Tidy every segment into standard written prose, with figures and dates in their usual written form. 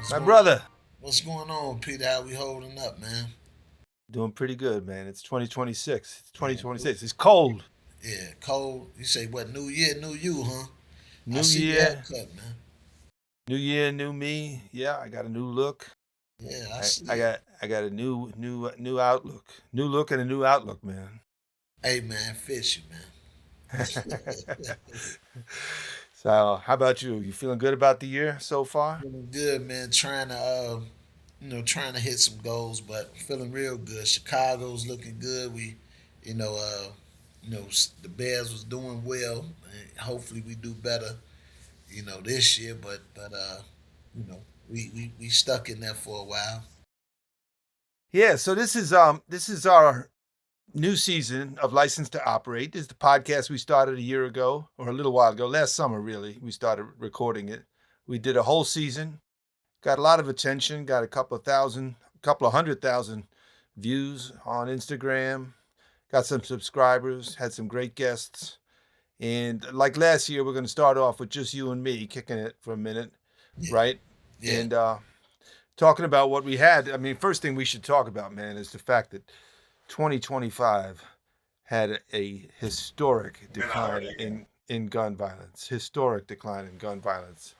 What's My going brother, What's going on, Peter? How we holding up, man? doing pretty good, man. It's 2026. It's Man, 2026. It's cold. yeah, cold. You say what? New year, new you, huh? I New see your year, haircut, man. new year, new me. Yeah, I got a new look. Yeah, I I, see I it. got I got a new outlook. New look and a new outlook, man. Hey, man, fish you, man. So, how about you? You feeling good about the year so far? Feeling good, man. Trying to, trying to hit some goals, but feeling real good. Chicago's looking good. You know, uh, the Bears was doing well. And hopefully, we do better. This year, but you know, we stuck in there for a while. Yeah, so this is our new season of License to Operate. This is the podcast we started a year ago or a little while ago, last summer really. We started recording it. We did a whole season. Got a lot of attention, got a couple of 100,000 views on Instagram, got some subscribers, had some great guests. And like last year, we're going to start off with just you and me kicking it for a minute, Yeah, right? yeah. And talking about what we had. I mean, first thing we should talk about, man, is the fact that 2025 had a historic decline in gun violence. Historic decline in gun violence.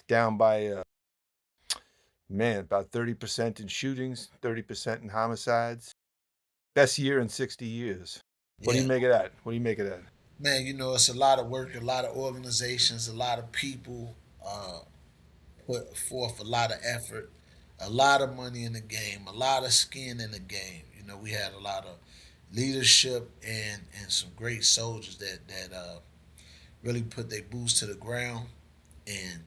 Down by man, about 30% in shootings, 30% in homicides. Best year in 60 years. What do you Yeah, make of that? What do you make of that? man, it's a lot of work, a lot of organizations, a lot of people put forth a lot of effort, a lot of money in the game, a lot of skin in the game. We had a lot of leadership and some great soldiers that really put their boots to the ground and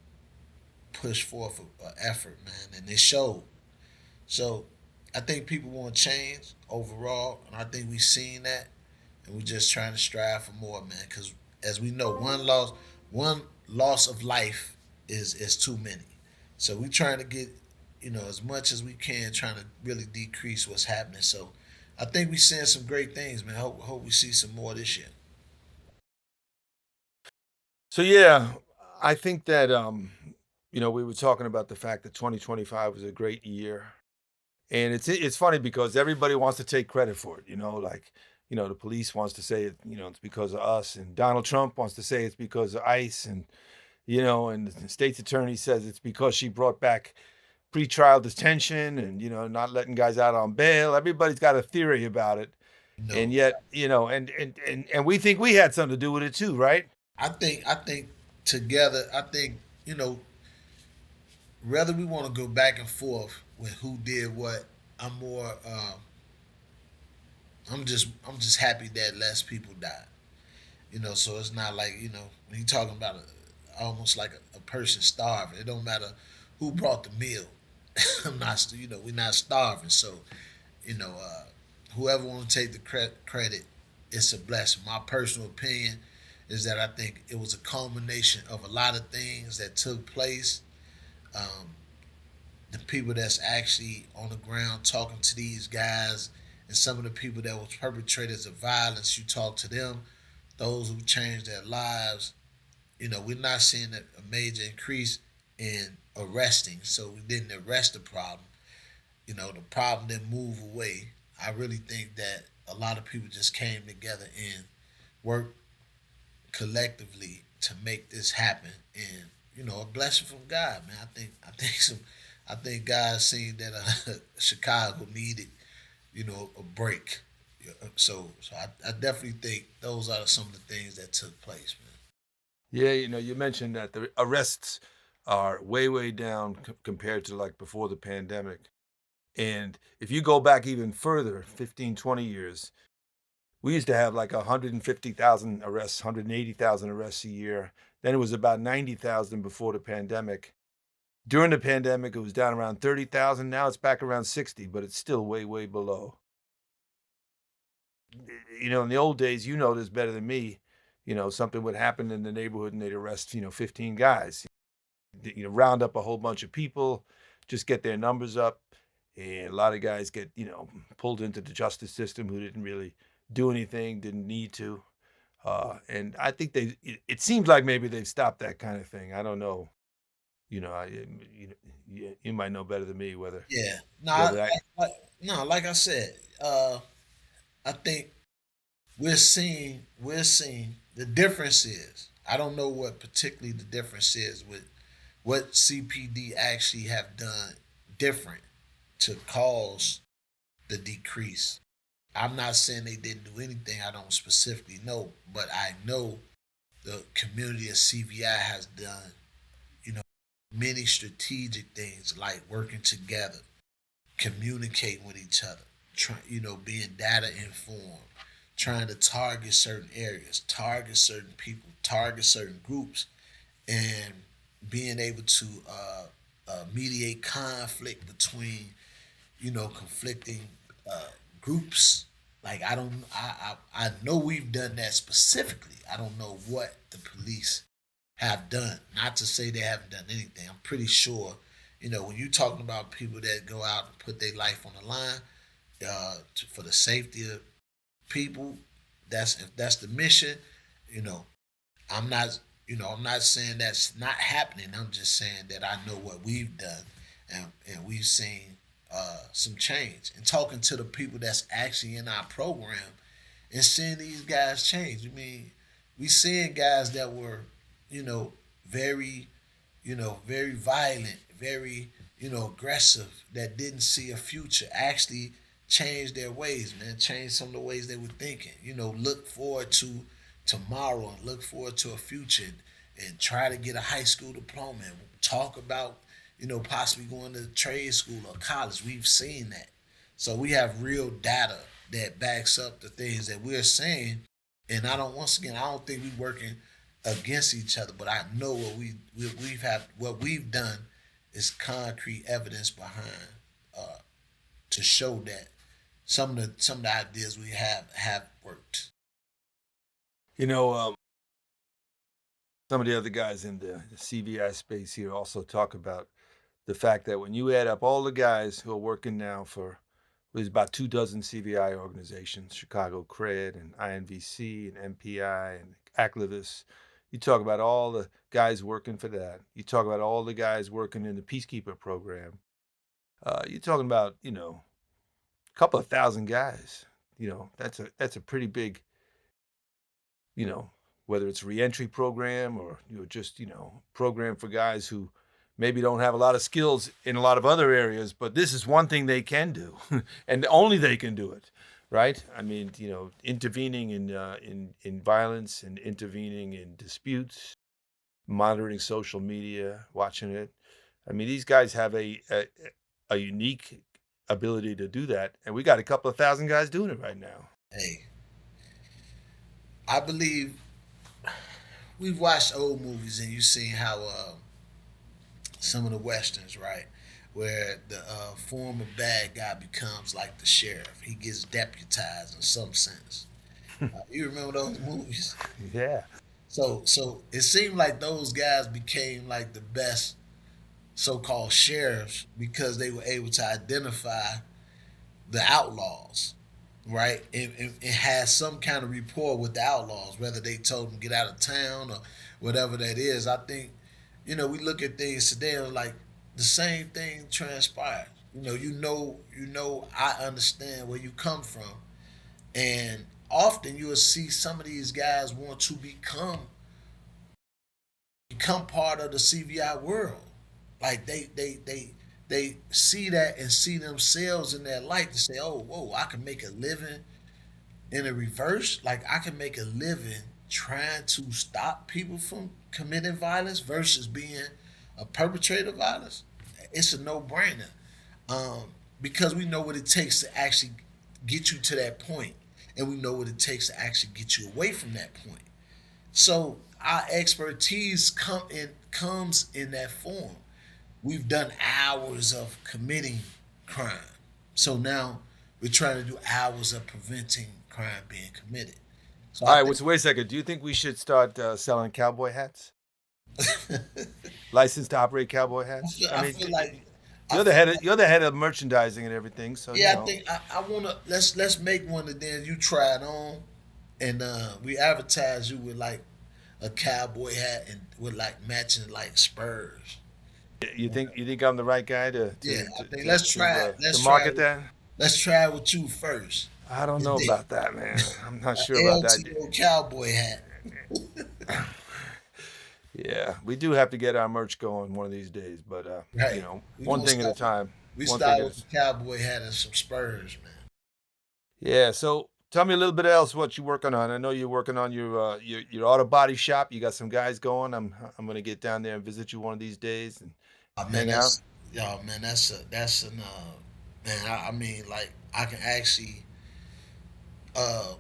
push forth a effort, man, and it showed. So I think people want change overall, and I think we've seen that, and we're just trying to strive for more, man. Because as we know, one loss of life is too many. So we're trying to get as much as we can, trying to really decrease what's happening. So I think we're seeing some great things, man. Hope we see some more this year. So yeah, I think that we were talking about the fact that 2025 was a great year. And it's funny because everybody wants to take credit for it, like, the police wants to say it, it's because of us, and Donald Trump wants to say it's because of ICE, and and the state's attorney says it's because she brought back pretrial detention and not letting guys out on bail. Everybody's got a theory about it, and No, yet and we think we had something to do with it too, right? I think together, I think you know whether we want to go back and forth with who did what. I'm more. I'm just happy that less people died. So it's not like when you're talking about almost like a person starving. It don't matter who brought the meal. I'm not. We're not starving. So you know, uh, whoever want to take the credit, it's a blessing. My personal opinion is that I think it was a culmination of a lot of things that took place. Um, the people that's actually on the ground talking to these guys, and some of the people that was perpetrators of violence, you talk to them, those who changed their lives. We're not seeing a major increase in arresting, so we didn't arrest the problem. The problem didn't move away. I really think that a lot of people just came together and worked collectively to make this happen, and a blessing from God, man. I think God seen that Chicago needed a break. So I definitely think those are some of the things that took place, man. Yeah, you mentioned that the arrests are way, way down compared to like before the pandemic. And if you go back even further, 15, 20 years, we used to have like 150,000 arrests, 180,000 arrests a year. Then it was about 90,000 before the pandemic. During the pandemic, it was down around 30,000. Now it's back around 60, but it's still way, way below. In the old days, you know this better than me. Something would happen in the neighborhood and they'd arrest, 15 guys, round up a whole bunch of people, just get their numbers up. And a lot of guys get, pulled into the justice system who didn't really do anything, didn't need to. And I think it seems like maybe they've stopped that kind of thing. I don't know. you might know better than me Yeah. whether I. No, like I said, I think we're seeing the difference is I don't know what particularly the difference is with what CPD actually have done different to cause the decrease. I'm not saying they didn't do anything. I don't specifically know, but I know the community of CVI has done, you know, many strategic things like working together, communicating with each other, being data informed, trying to target certain areas, target certain people, target certain groups, and being able to mediate conflict between conflicting uh, groups. Like I don't, I know we've done that specifically. I don't know what the police have done. Not to say they haven't done anything. I'm pretty sure. When you're talking about people that go out and put their life on the line for the safety of people, if that's the mission. You know, I'm not, I'm not saying that's not happening. I'm just saying that I know what we've done, and we've seen some change. And talking to the people that's actually in our program, and seeing these guys change. I mean, we seeing guys that were, you know, very, very violent, very, aggressive, that didn't see a future, actually change their ways, man. Change some of the ways they were thinking. Look forward to tomorrow and look forward to a future, and try to get a high school diploma and talk about, possibly going to trade school or college. We've seen that. So we have real data that backs up the things that we're saying. And once again, I don't think we're working against each other, but I know what we've done is concrete evidence behind uh, to show that some of the ideas we have worked. You know, some of the other guys in the CVI space here also talk about the fact that when you add up all the guys who are working now for there's about 2 dozen CVI organizations, Chicago Cred and INVC and MPI and Activists. You talk about all the guys working for that. You talk about all the guys working in the Peacekeeper program. You're talking about, a couple of thousand guys. That's a pretty big, you know, whether it's reentry program or just program for guys who maybe don't have a lot of skills in a lot of other areas, but this is one thing they can do, and only they can do it, right? I mean, intervening in violence and intervening in disputes, monitoring social media, watching it. I mean, these guys have a unique ability to do that, and we got a couple of thousand guys doing it right now. Hey, I believe we've watched old movies and you've seen how some of the westerns, right, where the former bad guy becomes like the sheriff. He gets deputized in some sense. You remember those movies? Yeah. So it seemed like those guys became like the best so-called sheriffs because they were able to identify the outlaws, right? And had some kind of rapport with the outlaws, whether they told them get out of town or whatever that is. I think, we look at things today and like the same thing transpired. I understand where you come from, and often you will see some of these guys want to become part of the CVI world. Like they see that and see themselves in that light to say, oh, whoa, I can make a living in a reverse. Like I can make a living trying to stop people from committing violence versus being a perpetrator of violence. It's a no brainer because we know what it takes to actually get you to that point, and we know what it takes to actually get you away from that point. So our expertise comes in that form. We've done hours of committing crime. So now we're trying to do hours of preventing crime being committed. So All I right. think Wait a second. Do you think we should start selling cowboy hats? Licensed to operate cowboy I hats? feel, I I mean, feel like I you're the feel head. like You're the head of merchandising and everything. So yeah, I think I wanna let's make one and then you try it on, and we advertise you with like a cowboy hat and with like matching like spurs. You think I'm the right guy to Yeah, to I to think to to, to market that? let's try it with you first, I don't and know then about that, man. I'm not sure about that. LTO cowboy hat. Yeah, we do have to get our merch going one of these days, but Right. We one gonna thing at a start. time. We One thing start at a with the cowboy hat and some spurs, man. Yeah. So tell me a little bit else what you're working on. I know you're working on your auto body shop. You got some guys going. I'm gonna get down there and visit you one of these days and Oh man, hang out. that's yo man, that's an man. I mean, like I can actually uh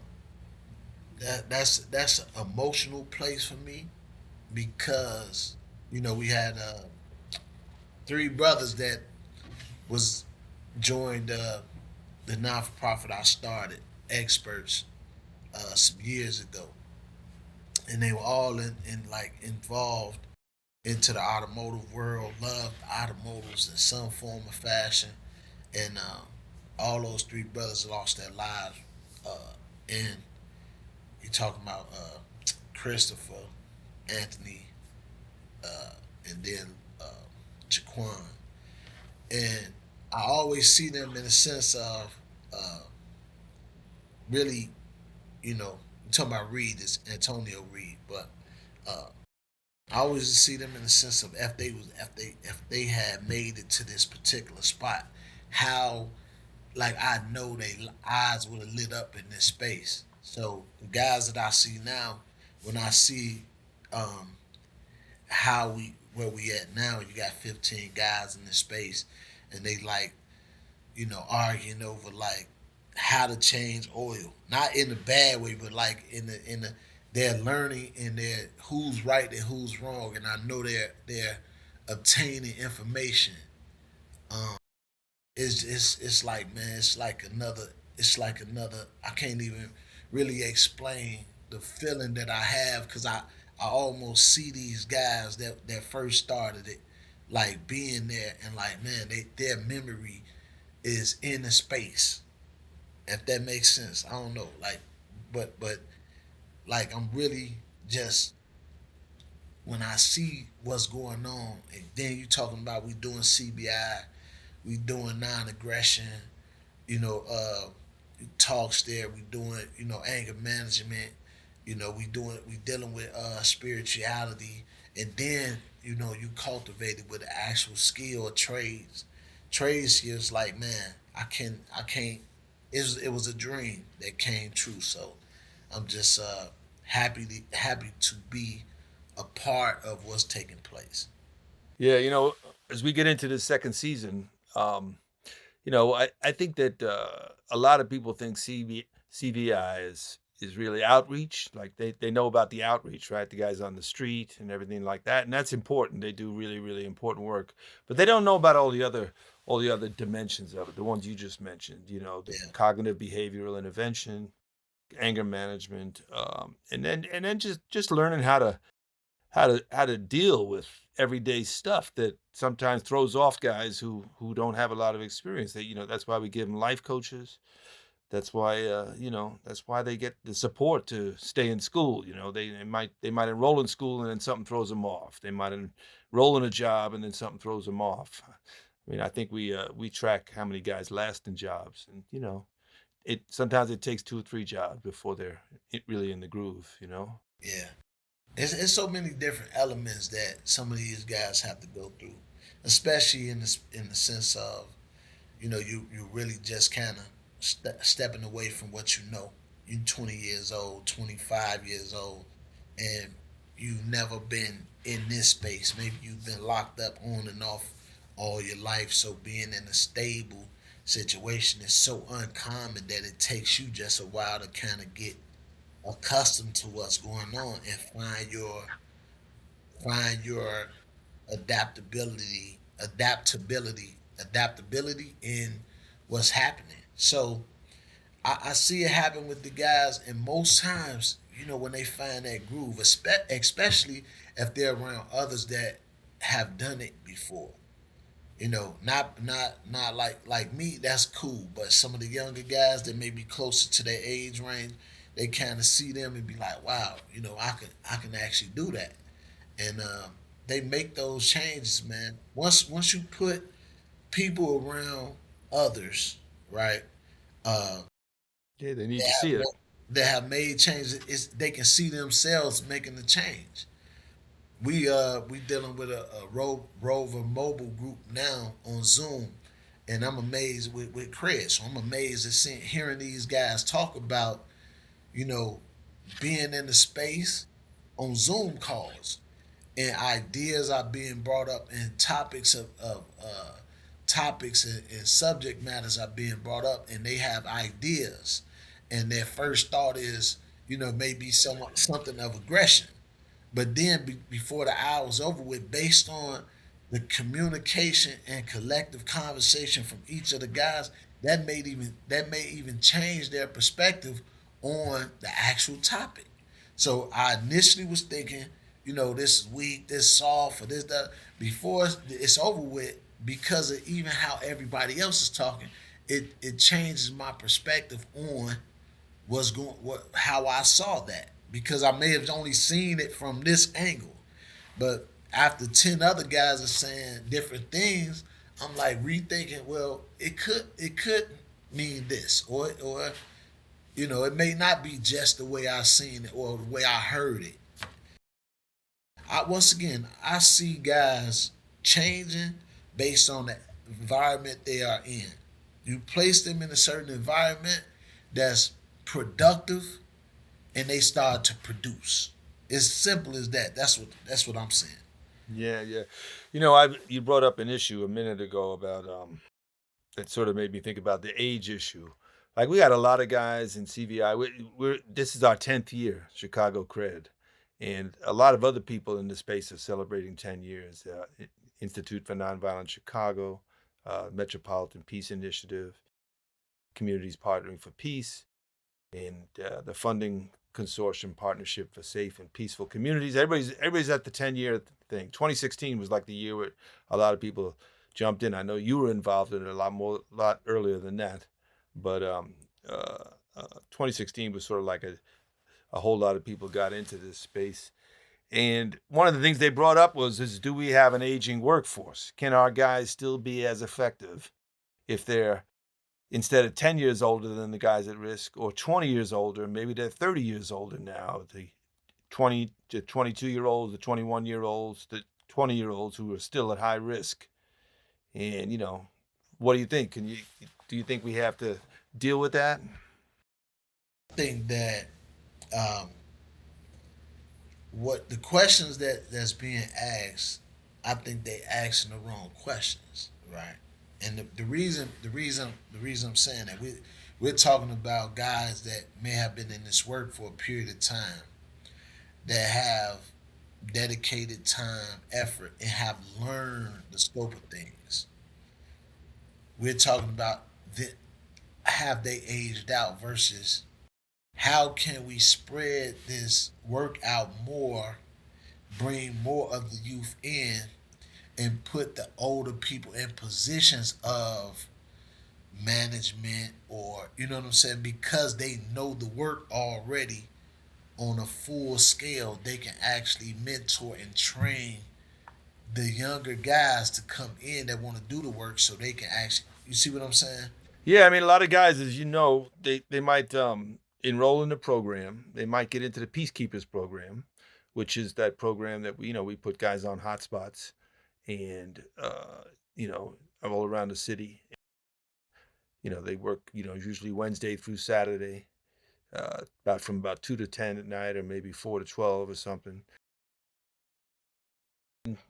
that's an emotional place for me because we had three brothers that was joined the non for profit I started, Experts, some years ago, and they were all in like involved into the automotive world, loved automotives in some form or fashion, and all those three brothers lost their lives. And you're talking about Christopher, Anthony, uh, and then uh, Jaquan. And I always see them in a sense of uh, really, I'm talking about Reed is Antonio Reed, but uh, I always see them in the sense of if they had made it to this particular spot, how like I know their eyes would have lit up in this space. So the guys that I see now, when I see um, how we where we at now, you got 15 guys in this space, and they like arguing over like how to change oil, not in a bad way, but like in the they're learning and they're who's right and who's wrong, and I know they're obtaining information. Um, it's like man, it's like another. I can't even really explain the feeling that I have because I almost see these guys that first started it, like being there and like man, their memory is in the space. If that makes sense, I don't know. Like, but like I'm really just when I see what's going on, and then you talking about we doing CBI, we doing non-aggression, you know, uh, talks there. We doing, anger management. We dealing with spirituality, and then you cultivate it with the actual skill of trades. Trade skills, like man, I can't. It was a dream that came true. So I'm just happy to be a part of what's taking place. Yeah, as we get into the second season, um, I think that a lot of people think CVI is really outreach. Like they know about the outreach, right? The guys on the street and everything like that, and that's important. They do really really important work, but they don't know about all the other dimensions of it. The ones you just mentioned, the Yeah, cognitive behavioral intervention, anger management, and then just learning how to deal with everyday stuff that sometimes throws off guys who don't have a lot of experience. That's why we give them life coaches. That's why they get the support to stay in school. They might enroll in school and then something throws them off. They might enroll in a job and then something throws them off. I mean, I think we track how many guys last in jobs, and it sometimes it takes 2 or 3 jobs before they're really in the groove. yeah. It's so many different elements that some of these guys have to go through, especially in the sense of you really just kind of stepping away from what you know. You're 20 years old, 25 years old, and you've never been in this space. Maybe you've been locked up on and off all your life. So being in a stable situation is so uncommon that it takes you just a while to kind of get accustomed to what's going on and find your adaptability in what's happening. So I see it happen with the guys, and most times, when they find that groove, especially if they're around others that have done it before. Not like me. That's cool, but some of the younger guys that may be closer to their age range, they kind of see them and be like, "Wow, I can actually do that." And they make those changes, man. Once you put people around others, right? Uh, Yeah, they need that to see have, it. that have made changes, they can see themselves making the change. We dealing with a Rover mobile group now on Zoom, and I'm amazed with Chris. So I'm amazed at hearing these guys talk about, you know, being in the space on Zoom calls, and ideas are being brought up, and topics and subject matters are being brought up, and they have ideas, and their first thought is, maybe something of aggression, but then before the hour's over with, based on the communication and collective conversation from each of the guys, that may even change their perspective on the actual topic. So I initially was thinking, this is weak, this soft, or this that. Before it's over with, because of even how everybody else is talking, it changes my perspective on how I saw that, because I may have only seen it from this angle, but after 10 other guys are saying different things, I'm like rethinking. Well, it could mean this, or it may not be just the way I seen it or the way I heard it. Once again, I see guys changing based on the environment they are in. You place them in a certain environment that's productive, and they start to produce. It's simple as that. That's what I'm saying. Yeah, yeah. You brought up an issue a minute ago about that sort of made me think about the age issue. Like we got a lot of guys in CVI. We're this is our 10th year, Chicago Cred, and a lot of other people in the space are celebrating 10 years. Institute for Nonviolent Chicago, Metropolitan Peace Initiative, Communities Partnering for Peace, and the Funding Consortium Partnership for Safe and Peaceful Communities. Everybody's at the 10-year thing. 2016 was like the year where a lot of people jumped in. I know you were involved in it a lot earlier than that, but 2016 was sort of like a whole lot of people got into this space. And one of the things they brought up is do we have an aging workforce? Can our guys still be as effective if they're instead of 10 years older than the guys at risk, or 20 years older, maybe they're 30 years older now, the 20 to 22-year-olds, the 21-year-olds, the 20-year-olds who are still at high risk. And, what do you think? Do you think we have to deal with that? I think that um, what the questions that's being asked, I think they asking the wrong questions, right? And the reason I'm saying that, we're talking about guys that may have been in this work for a period of time, that have dedicated time, effort, and have learned the scope of things. We're talking about the, have they aged out versus how can we spread this work out more, bring more of the youth in, and put the older people in positions of management, or you know what I'm saying, because they know the work already on a full scale. They can actually mentor and train the younger guys to come in that want to do the work, so they can actually, you see what I'm saying. Yeah, I mean, a lot of guys, as you know, they might enroll in the program. They might get into the Peacekeepers program, which is that program that we put guys on hotspots and you know all around the city. They work usually Wednesday through Saturday, about 2 to 10 at night, or maybe 4 to 12 or something.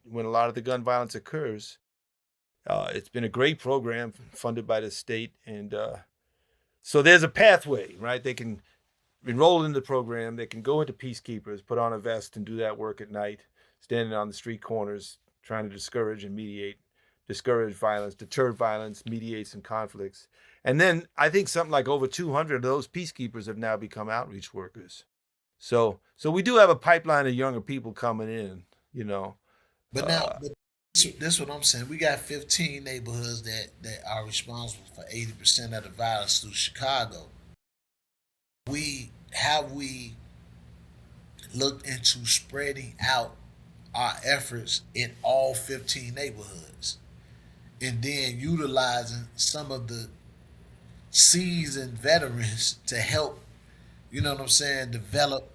When a lot of the gun violence occurs, it's been a great program funded by the state, and so there's a pathway, right? They can enroll in the program. They can go into Peacekeepers, put on a vest, and do that work at night, standing on the street corners, trying to discourage violence, deter violence, mediate some conflicts. And then I think something like over 200 of those Peacekeepers have now become outreach workers. So we do have a pipeline of younger people coming in. You know, But now, uh, but this is what I'm saying. We got 15 neighborhoods that are responsible for 80% of the violence through Chicago. We looked into spreading out our efforts in all 15 neighborhoods, and then utilizing some of the seasoned veterans to help, you know what I'm saying, develop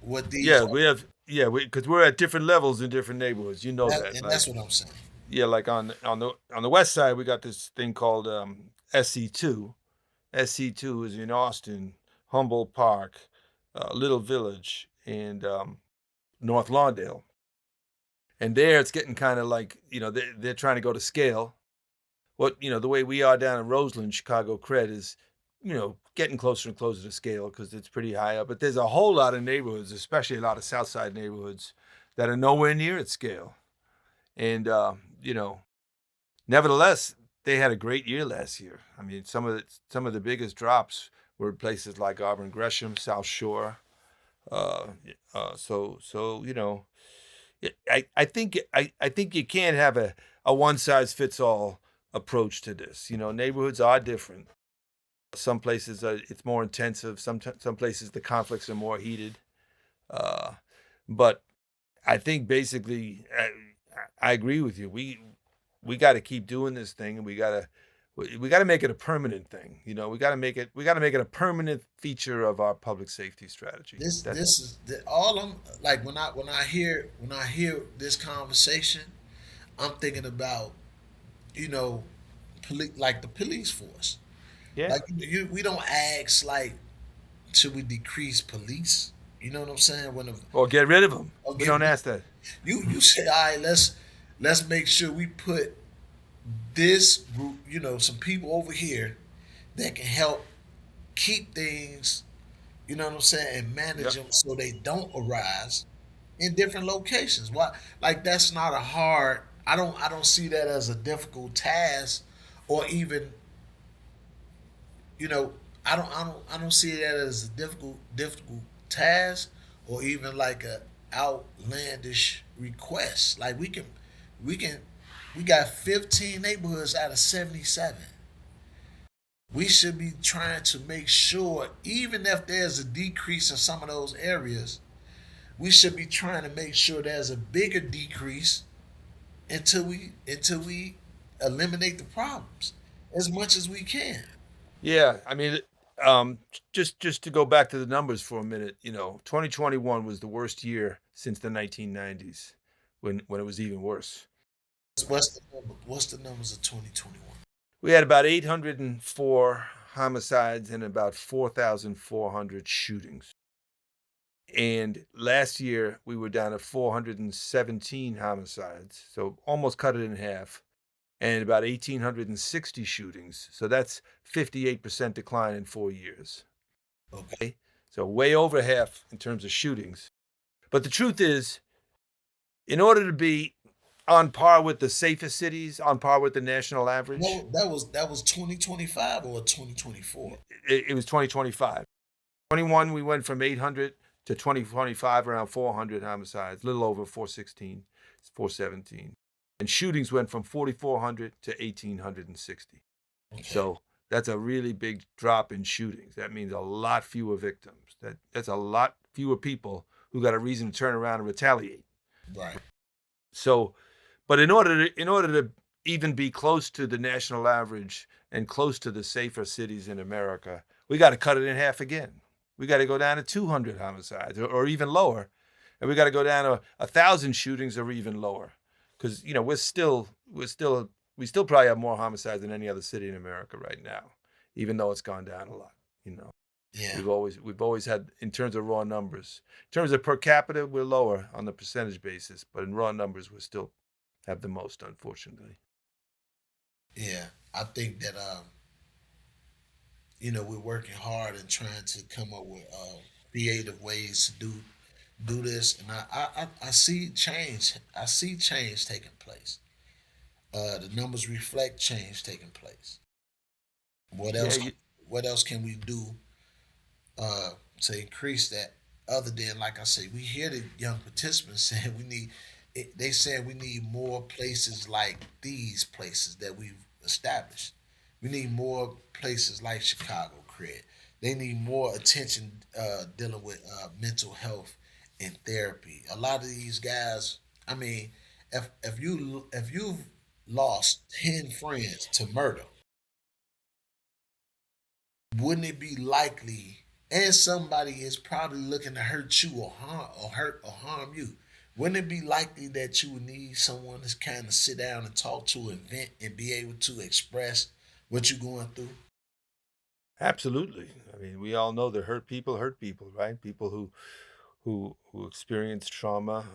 what these Yeah, are. we have. Yeah, because we're at different levels in different neighborhoods. You know that. And Like, that's what I'm saying. yeah, like on the west side, we got this thing called SC2. SC2 is in Austin, Humboldt Park, Little Village, and North Lawndale. And there, it's getting kind of like they're trying to go to scale. What the way we are down in Roseland, Chicago cred is getting closer and closer to scale because it's pretty high up. But there's a whole lot of neighborhoods, especially a lot of South Side neighborhoods, that are nowhere near at scale. And nevertheless, they had a great year last year. I mean, some of the biggest drops were places like Auburn Gresham, South Shore. Uh, so I think you can't have a one size fits all approach to this. Neighborhoods are different. Some places it's more intensive. Some places the conflicts are more heated. Uh, but I think basically I agree with you. We got to keep doing this thing, and we got to make it a permanent thing. We got to make it a permanent feature of our public safety strategy. That's This is all I'm like when I hear this conversation, I'm thinking about, you know, like the police force. Yeah. Like we don't ask like, should we decrease police? You know what I'm saying? Or get rid of them. Or We get don't ask that. you say, all right, let's make sure we put this group, some people over here that can help keep things, you know what I'm saying, and manage Yep. them so they don't arise in different locations. Why? Like that's not a hard. I don't see that as a difficult task, or even, you know, I don't see that as a difficult task, or even like a outlandish request. Like we can we got 15 neighborhoods out of 77. We should be trying to make sure, even if there's a decrease in some of those areas, we should be trying to make sure there's a bigger decrease until we eliminate the problems as much as we can. Yeah. I mean, um, just to go back to the numbers for a minute. 2021 was the worst year since the 1990s, when it was even worse. What's the numbers of 2021? We had about 804 homicides and about 4,400 shootings. And last year we were down to 417 homicides, so almost cut it in half, and about 1,860 shootings. So that's 58% decline in 4 years. Okay. Okay? So way over half in terms of shootings. But the truth is, in order to be on par with the safest cities, on par with the national average, No, that was 2025 or 2024. it was 2025. 21, we went from 800 to 2025, around 400 homicides, a little over 416, 417. And shootings went from 4,400 to 1,860. Okay. So that's a really big drop in shootings. That means a lot fewer victims. That's a lot fewer people who got a reason to turn around and retaliate. Right. So, but in order to even be close to the national average and close to the safer cities in America, we got to cut it in half again. We got to go down to 200 homicides, or even lower, and we got to go down to 1,000 shootings or even lower, because we still probably have more homicides than any other city in America right now, even though it's gone down a lot. You know, Yeah. we've always had, in terms of raw numbers, in terms of per capita, we're lower on the percentage basis, but in raw numbers, we still have the most, unfortunately. Yeah. I think that we're working hard and trying to come up with creative ways to do this, and I see change. I see change taking place. The numbers reflect change taking place. What Yeah, else? What else can we do uh, to increase that? Other than, like I say, we hear the young participants saying we need. They saying we need more places like these places that we've established. We need more places like Chicago Cred. They need more attention dealing with mental health and therapy. A lot of these guys I mean, if you've lost 10 friends to murder, wouldn't it be likely? And somebody is probably looking to hurt you or harm you. Wouldn't it be likely that you would need someone to kind of sit down and talk to and vent and be able to express what you're going through? Absolutely. I mean, we all know that hurt people, right? People who experience trauma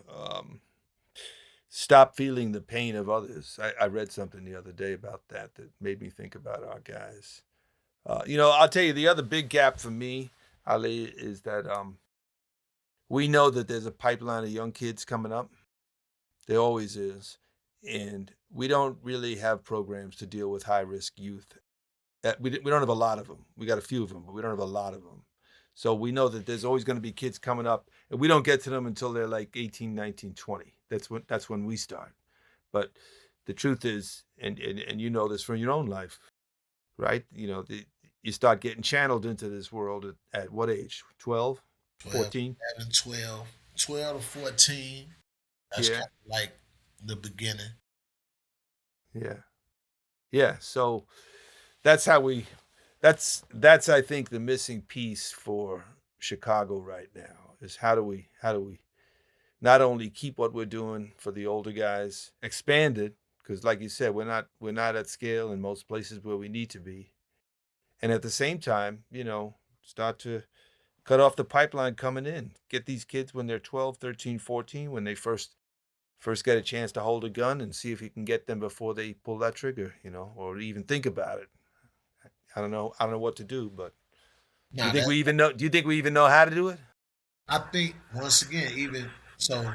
stop feeling the pain of others. I read something the other day about that made me think about our guys. I'll tell you the other big gap for me, Ali, is that we know that there's a pipeline of young kids coming up. There always is. And we don't really have programs to deal with high risk youth. We don't have a lot of them. We got a few of them, but we don't have a lot of them. So we know that there's always going to be kids coming up, and we don't get to them until they're like 18, 19, 20. That's when we start. But the truth is, and you know this from your own life, right? You start getting channeled into this world at what age? 12, 12, 14? 11, 12, 12 to 14. That's Yeah, kind of like the beginning. yeah, yeah. So that's how we. That's I think the missing piece for Chicago right now is how do we not only keep what we're doing for the older guys, expand it, because like you said, we're not at scale in most places where we need to be, and at the same time, start to cut off the pipeline coming in. Get these kids when they're 12, 13, 14, when they first get a chance to hold a gun, and see if you can get them before they pull that trigger, or even think about it. I don't know what to do, but do you Now think that we even know? Do you think we even know how to do it? I think once again, even so,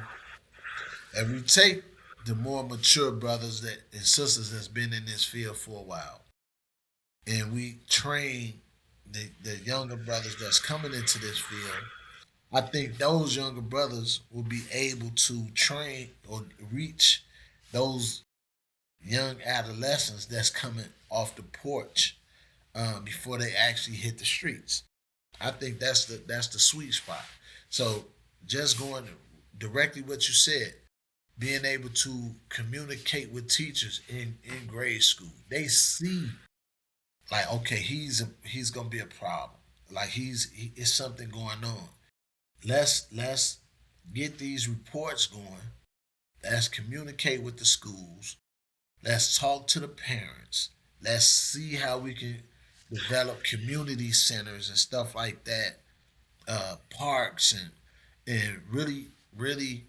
if we take the more mature brothers that and sisters that's been in this field for a while, and we train the younger brothers that's coming into this field, I think those younger brothers will be able to train or reach those young adolescents that's coming off the porch before they actually hit the streets. I think that's the sweet spot. So just going directly what you said, being able to communicate with teachers in grade school, they see like okay, he's gonna be a problem. Like it's something going on. Let's get these reports going. Let's communicate with the schools. Let's talk to the parents. Let's see how we can develop community centers and stuff like that, parks and really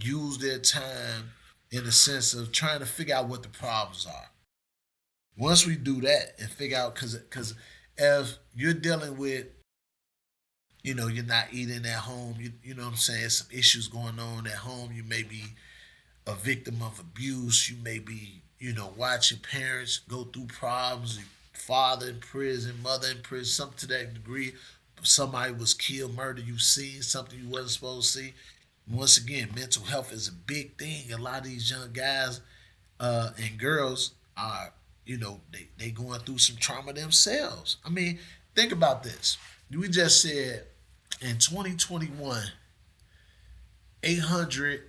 use their time in the sense of trying to figure out what the problems are. Once we do that and figure out, because if you're dealing with, you're not eating at home, you know what I'm saying, some issues going on at home, you may be a victim of abuse. You may be, watch your parents go through problems. Father in prison, mother in prison, something to that degree. Somebody was killed, murdered. You seen something you wasn't supposed to see. Once again, mental health is a big thing. A lot of these young guys and girls are, they going through some trauma themselves. I mean, think about this. We just said in 2021, 800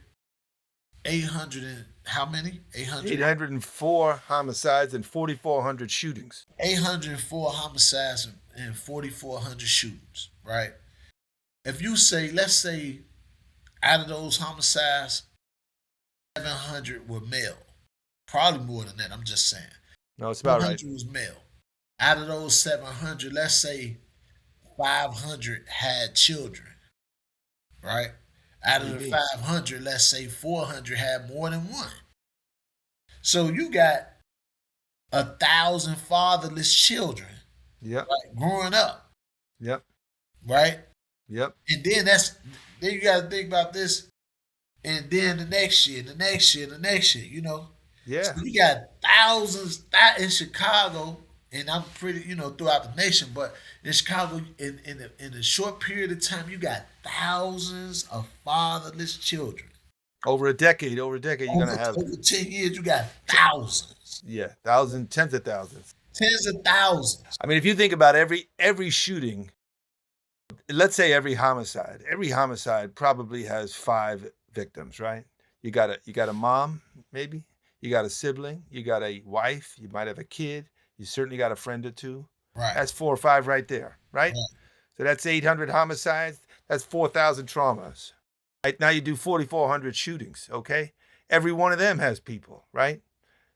800 and how many? 800, 804 homicides and 4,400 shootings. 804 homicides and 4,400 shootings, right? If you say, let's say, out of those homicides, 700 were male. Probably more than that, I'm just saying. No, it's about right. 100 was male. Out of those 700, let's say 500 had children, right? Out of the Maybe. 500, let's say 400 had more than one. So you got 1,000 fatherless children, Yep. right, growing up, Yep. right? Yep. And then you got to think about this, and then the next year, the next year, the next year, So Yeah. you got thousands that in Chicago, and I'm pretty, throughout the nation, but in Chicago, in a short period of time, you got thousands of fatherless children. Over a decade, you're Over gonna have, 10 years, you got thousands, yeah, thousands, tens of thousands. tens of thousands. I mean, if you think about every shooting, let's say every homicide probably has 5 victims, right? You got a mom, maybe. You got a sibling. You got a wife. You might have a kid. You certainly got a friend or two. Right. That's 4 or 5 right there, right? Right. So that's 800 homicides. That's 4,000 traumas. Right now you do 4,400 shootings. Okay, every one of them has people, right?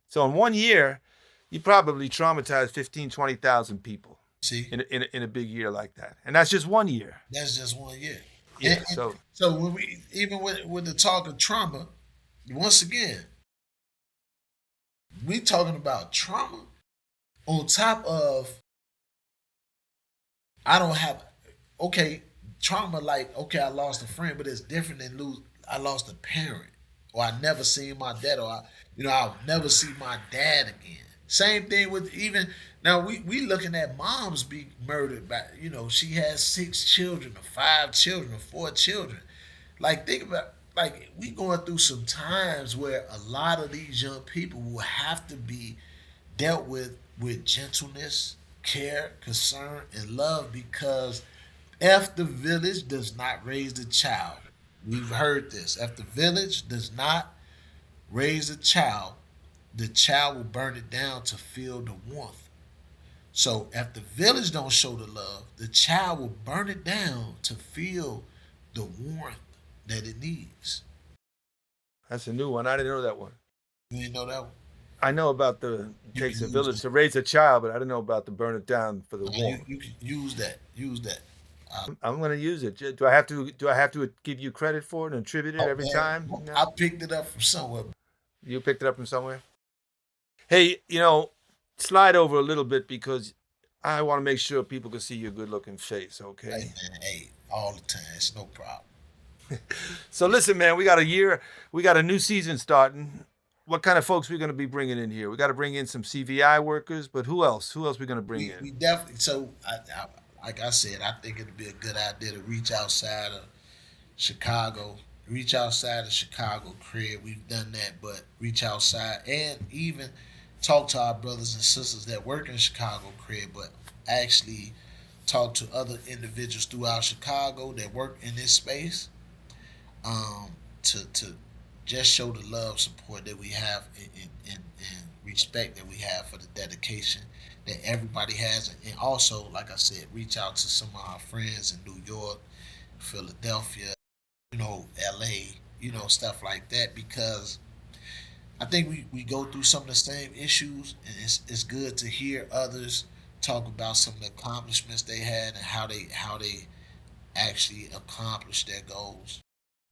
So in one year, you probably traumatize 15, 20,000 people See, in a big year like that, and that's just one year. that's just 1 year. And, Yeah. and So so when we even with the talk of trauma, once again, we talking about trauma on top of I don't have okay trauma like okay I lost a friend, but it's different than lose I lost a parent or I never seen my dad or I'll never see my dad again. Same thing with even now we looking at moms be murdered by she has 6 children or 5 children or 4 children. Like think about like we going through some times where a lot of these young people will have to be dealt with gentleness, care, concern, and love because if the village does not raise the child, we've heard this. If the village does not raise the child will burn it down to feel the warmth. So if the village don't show the love, the child will burn it down to feel the warmth that it needs. that's a new one. I didn't know that one. You didn't know that one? I know about the You can takes a use village that. to raise a child, but I didn't know about the burn it down for the You, warmth. you can use that. Use that. I'm going to use it. Do I have to give you credit for it and attribute it Oh every man, time? I No, picked it up from somewhere. you picked it up from somewhere. Hey, slide over a little bit because I want to make sure people can see your good-looking face. Hey Okay. man, hey, all the time. It's no problem. So listen, man, we got a year, we got a new season starting. What kind of folks we going to be bringing in here? We got to bring in some CVI workers, but who else? Who else we going to bring We in? we definitely so like I said, I think it'd be a good idea to reach outside of Chicago. Reach outside of Chicago crib. We've done that, but reach outside and even talk to our brothers and sisters that work in Chicago crib, but actually talk to other individuals throughout Chicago that work in this space um, to just show the love, support that we have, and respect that we have for the dedication that everybody has, and also, like I said, reach out to some of our friends in New York, Philadelphia, LA, stuff like that, because I think we go through some of the same issues, and it's good to hear others talk about some of the accomplishments they had and how they actually accomplished their goals.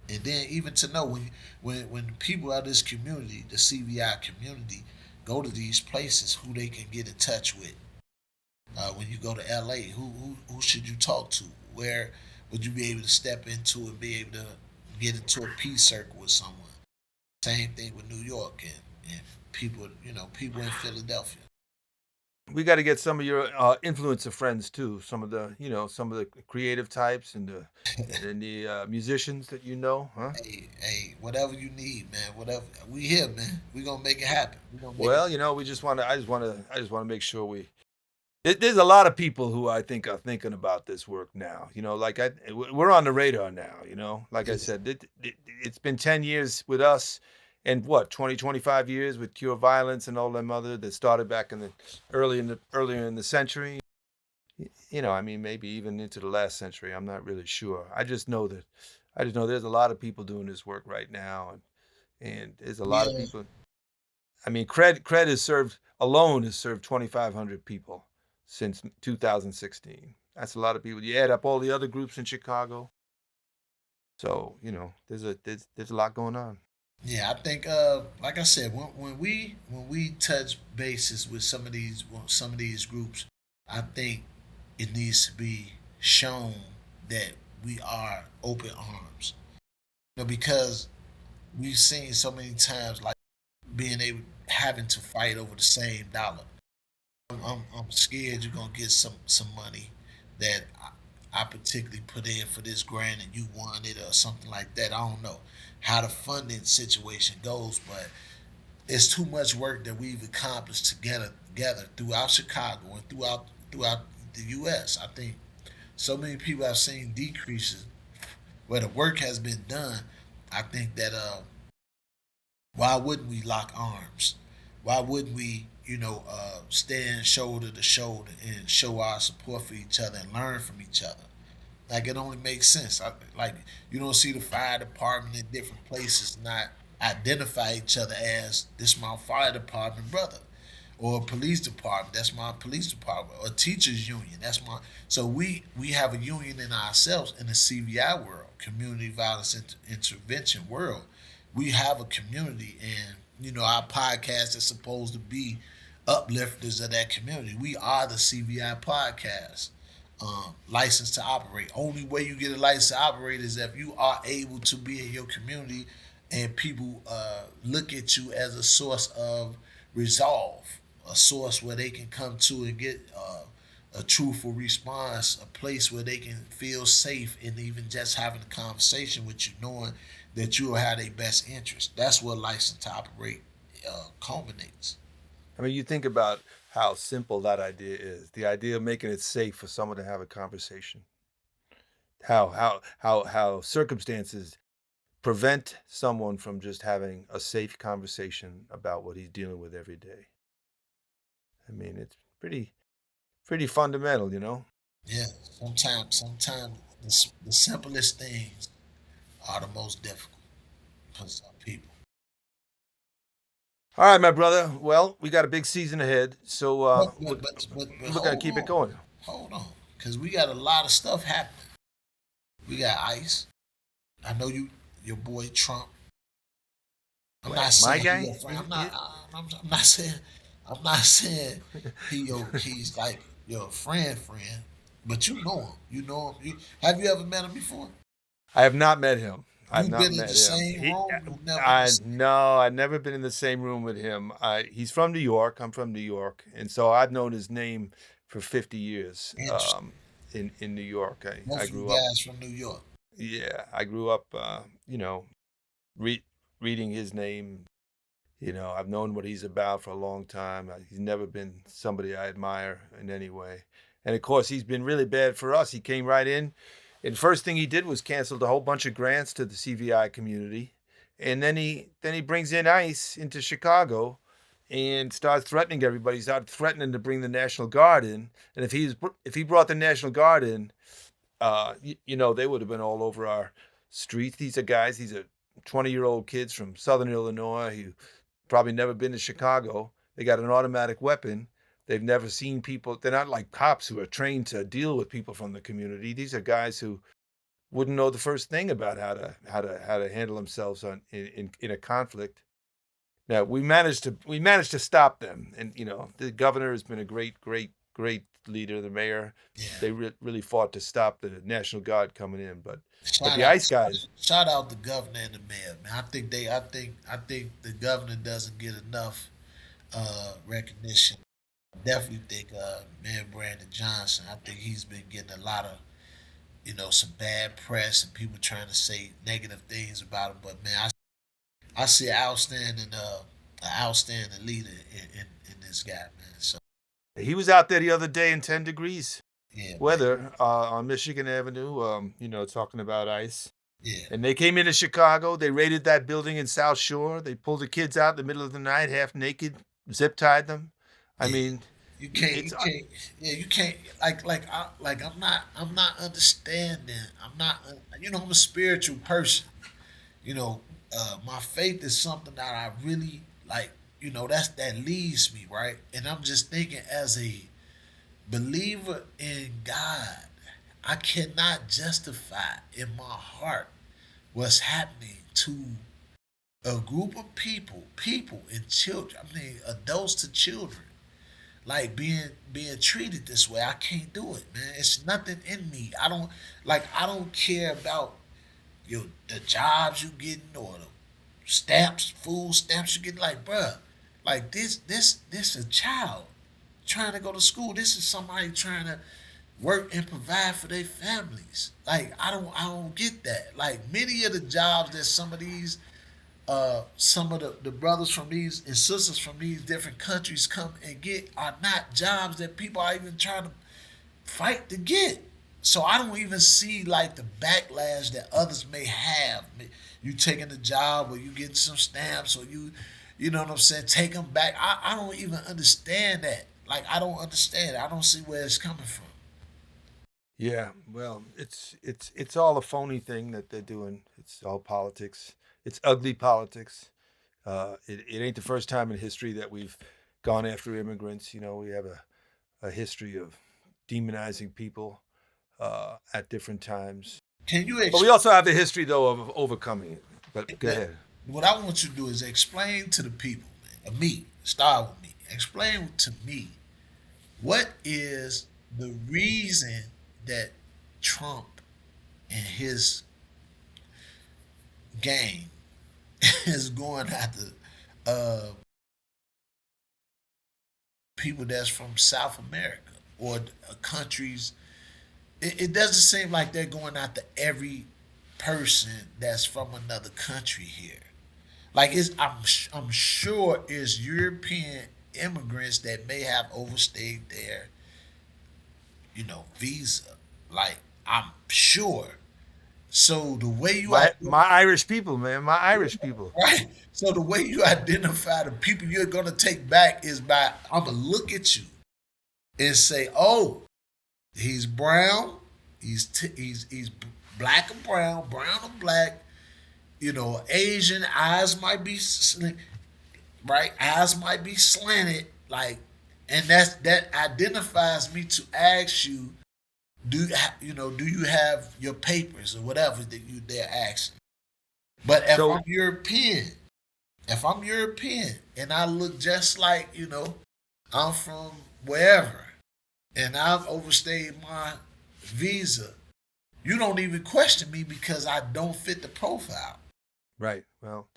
And then even to know when people out of this community, the CVI community, go to these places, who they can get in touch with. When you go to LA, who should you talk to? Where would you be able to step into and be able to get into a peace circle with someone? Same thing with New York and people, people in Philadelphia. We got to get some of your influencer friends too. Some of the creative types and the musicians that huh? Hey, whatever you need, man. Whatever we here, man. We gonna make it happen. We gonna make it. Well, we just want to. I just want to make sure there's a lot of people who I think are thinking about this work now. Like we're on the radar now. Like I Yeah, said, it's been 10 years with us, and what 20, 25 years with Cure Violence and all them other that started back in the earlier in the century. I mean, maybe even into the last century. I'm not really sure. I just know there's a lot of people doing this work right now, and there's a lot of yeah, people. I mean, Cred has served 2,500 people since 2016. That's a lot of people. You add up all the other groups in Chicago, so there's a lot going on. yeah. I think, like I said, when we touch bases with some of these groups, I think it needs to be shown that we are open arms. Because we've seen so many times like being able having to fight over the same dollar. I'm scared you're gonna get some money that I particularly put in for this grant and you won it or something like that. I don't know how the funding situation goes, but it's too much work that we've accomplished together throughout Chicago and throughout the U.S. I think so many people have seen decreases where the work has been done. I think that Why wouldn't we lock arms? Why wouldn't we, stand shoulder to shoulder and show our support for each other and learn from each other? Like it only makes sense. Like you don't see the fire department in different places not identify each other as this my fire department brother, or police department that's my police department, or teachers union that's my. So we have a union in ourselves in the CVI world, community violence intervention world. We have a community, and our podcast is supposed to be uplifters of that community. We are the CVI podcast, license to operate. Only way you get a license to operate is if you are able to be in your community and people look at you as a source of resolve, a source where they can come to and get a truthful response, a place where they can feel safe, and even just having a conversation with you, knowing that you will have their best interest. That's what license to operate culminates. I mean, you think about how simple that idea is. The idea of making it safe for someone to have a conversation. How circumstances prevent someone from just having a safe conversation about what he's dealing with every day. I mean, it's pretty fundamental, you know. Yeah, sometimes the simplest things are the most difficult for some people. All right, my brother. Well, we got a big season ahead, so But we're gonna hold keep it on, going. because we got a lot of stuff happening. We got ICE. I know your boy Trump. I'm Well, not my saying he guy, your friend. I'm not saying. I'm not saying he's like your friend. But you know him. You know him. Have you ever met him before? I have not met him. I've You've not been in met the him. same He, room. You've never in the I same. no, I've never been in the same room with him. He's from New York. I'm from New York, and so I've known his name for 50 years. Interesting. In New York, I Both of you grew up. guys from New York. Yeah, I grew up. You know, re- reading his name. You know, I've known what he's about for a long time. He's never been somebody I admire in any way. And of course, he's been really bad for us. He came right in, and first thing he did was canceled a whole bunch of grants to the CVI community, and then he brings in ICE into Chicago, and starts threatening everybody. He started threatening to bring the National Guard in, and if he brought the National Guard in, you know, they would have been all over our streets. These are 20-year-old kids from Southern Illinois who probably never been to Chicago. They got an automatic weapon. They've never seen people. They're not like cops who are trained to deal with people from the community. These are guys who wouldn't know the first thing about how to handle themselves in a conflict. Now we managed to stop them, and you know the governor has been a great leader. The mayor, Yeah. they really fought to stop the National Guard coming in, but Shout the out, ICE guys. shout out the governor and the mayor, man. I think the governor doesn't get enough recognition. I definitely think Mayor Brandon Johnson. I think he's been getting a lot of some bad press and people trying to say negative things about him. But man, I see an outstanding leader in this guy, man. So He was out there the other day in 10 degrees yeah, man. weather on Michigan Avenue, you know, talking about ICE. Yeah, And they came into Chicago. They raided that building in South Shore. They pulled the kids out in the middle of the night, half naked, zip tied them. I yeah. mean, You it's can't, yeah, you can't, I'm not understanding. I'm a spiritual person. You know, my faith is something that I really like. That leads me right, and I'm just thinking as a believer in God, I cannot justify in my heart what's happening to a group of people and children. I mean, adults to children, like being treated this way. I can't do it, man. It's nothing in me. I don't care about the jobs you getting or the stamps, food stamps you getting. Like, bruh, like this a child trying to go to school. This is somebody trying to work and provide for their families. Like, I don't get that. Like many of the jobs that some of the brothers from these and sisters from these different countries come and get are not jobs that people are even trying to fight to get. So I don't even see like the backlash that others may have. You taking a job or you getting some stamps or you know what I'm saying, take them back. I don't even understand that. Like I don't understand. I don't see where it's coming from. Yeah, well, it's all a phony thing that they're doing. It's all politics. It's ugly politics. It ain't the first time in history that we've gone after immigrants. You know, we have a history of demonizing people at different times. Can you But we also have the history, though, of overcoming it. But go that ahead. what I want you to do is explain to the people, man, me, start with me. Explain to me what is the reason that Trump and his gang is going after uh, people that's from South America or countries. It doesn't seem like they're going after every person that's from another country here. Like I'm sure it's European immigrants that may have overstayed their visa. Like I'm sure. So the way you My Irish people, man, my Irish people. right, so the way you identify the people you're gonna take back is by I'm gonna look at you and say, oh, he's brown, he's black or brown, brown or black. Asian eyes might be right, eyes might be slanted, like, and that identifies me to ask you, do you have your papers or whatever that they're asking. But So if I'm European and I look just like I'm from wherever, and I've overstayed my visa, you don't even question me because I don't fit the profile. right, well,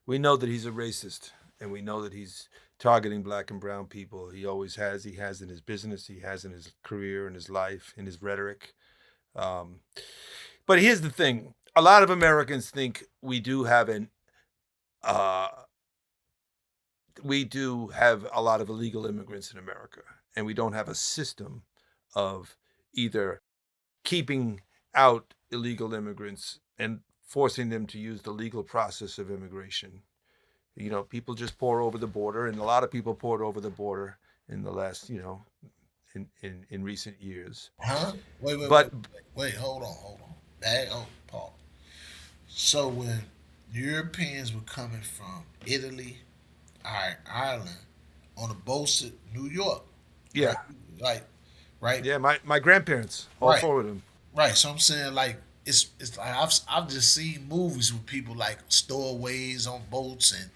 we know that he's a racist, and we know that he's targeting black and brown people. He always has. He has in his business. He has in his career, in his life, in his rhetoric. Um, but here's the thing: a lot of Americans think uh, we do have a lot of illegal immigrants in America, and we don't have a system of either keeping out illegal immigrants and forcing them to use the legal process of immigration. You know, people just pour over the border, and a lot of people poured over the border in the last, in recent years. Huh? Wait, wait, wait, But wait, wait. Hold on. Back, oh, Paul. So when Europeans were coming from Italy, Ireland, on a boat to New York, right? yeah, Like, right, yeah, my grandparents, all right, four of them. right. So I'm saying like it's like I've just seen movies with people like stowaways on boats and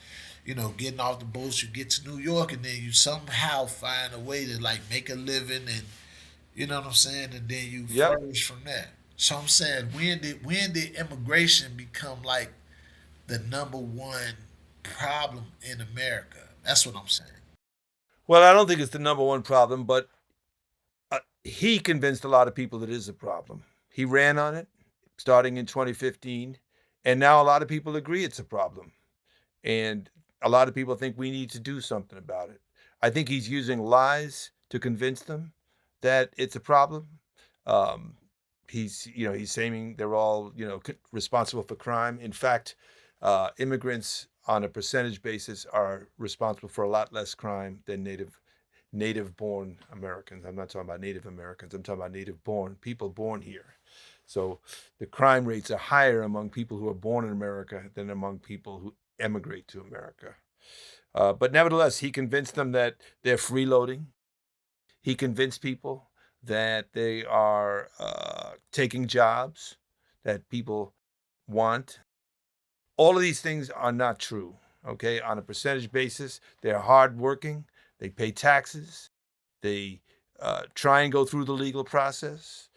getting off the boats. You get to New York and then you somehow find a way to like make a living and you know what I'm saying, and then you Yep. flourish from there. So I'm saying when did immigration become like the number one problem in America? That's what I'm saying. Well, I don't think it's the number one problem, but he convinced a lot of people it is a problem. He ran on it starting in 2015, and now a lot of people agree it's a problem. And a lot of people think we need to do something about it. I think he's using lies to convince them that it's a problem. Um, he's saying they're all responsible for crime. In fact, immigrants on a percentage basis are responsible for a lot less crime than native born Americans. I'm not talking about Native Americans. I'm talking about native born people born here. So the crime rates are higher among people who are born in America than among people who emigrate to America. But nevertheless, he convinced them that they're freeloading. He convinced people that they are taking jobs that people want. All of these things are not true. Okay, on a percentage basis, they're hardworking. They pay taxes. They try and go through the legal process.